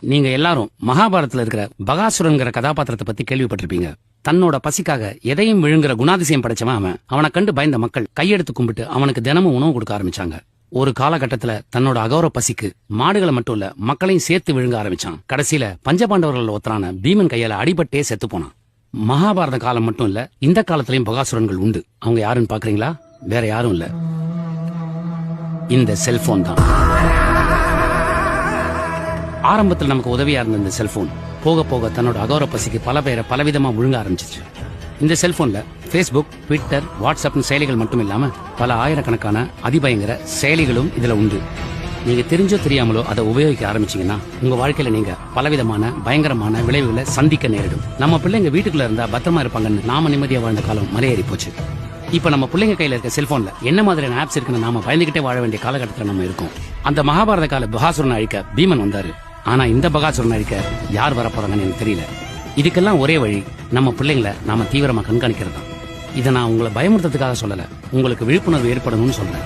நீங்க எல்லாரும் மகாபாரதத்துல இருக்கிற பகாசுரன்கிற கதாபாத்திரத்தை பத்தி கேள்விப்பட்டிருப்பீங்க. தன்னோட பசிக்காக எதையும் விழுங்குற குணாதிசயம் படைச்சவன் அவன். அவனை கண்டு பயந்த மக்கள் கையெடுத்து கும்பிட்டு அவனுக்கு தினமும் உணவு கொடுக்க ஆரம்பிச்சாங்க. ஒரு காலகட்டத்துல தன்னோட அகௌரவ பசிக்கு மாடுகளை மட்டும் இல்ல மக்களையும் சேர்த்து விழுங்க ஆரம்பிச்சான். கடைசியில பஞ்சபாண்டவர்கள் ஒருத்தரான பீமன் கையால அடிபட்டே செத்து போனான். மகாபாரத காலம் மட்டும் இல்ல, இந்த காலத்திலயும் பகாசுரன்கள் உண்டு. அவங்க யாருன்னு பாக்குறீங்களா? வேற யாரும் இல்ல, இந்த செல்போன் தான். ஆரம்பத்தில் நமக்கு உதவியா இருந்த இந்த செல்போன் போக போக தன்னோட அகௌரவ பசிக்கு பல பேரை பலவிதமா விழுங்க ஆரம்பிச்சிச்சு. இந்த செல்போன்ல Facebook, Twitter, WhatsApp செயலிகள் மட்டும் இல்லாம பல ஆயிரக்கணக்கான அதிபயங்கர செயலிகளும் இதுல உண்டு. நீங்க தெரிஞ்சோ தெரியாமலோ அதை உபயோகிக்க ஆரம்பிச்சீங்கன்னா உங்க வாழ்க்கையில நீங்க பலவிதமான பயங்கரமான விளைவுகளை சந்திக்க நேரிடும். நம்ம பிள்ளைங்க வீட்டுக்குள்ள இருந்தா பத்திரமா இருப்பாங்கன்னு நாம நிம்மதியா வாழ்ந்த காலம் மலையேறி போச்சு. இப்ப நம்ம பிள்ளைங்க கையில இருக்க செல்போன்ல என்ன மாதிரியான ஆப்ஸ் இருக்குன்னு நாம பயந்துகிட்டே வாழ வேண்டிய காலகட்டத்தில் நம்ம இருக்கோம். அந்த மகாபாரத கால பகாசுரனை அழிக்க பீமன் வந்தாரு. ஆனா இந்த பகாசுரனை அழிக்க யார் வரப்போறாங்கன்னு எனக்கு தெரியல. இதுக்கெல்லாம் ஒரே வழி நம்ம பிள்ளைங்களை நாம தீவிரமா கண்காணிக்கிறது தான். இதை நான் உங்களை பயமுறுத்துறதுக்காக சொல்லல, உங்களுக்கு விழிப்புணர்வு ஏற்படணும்னு சொல்றேன்.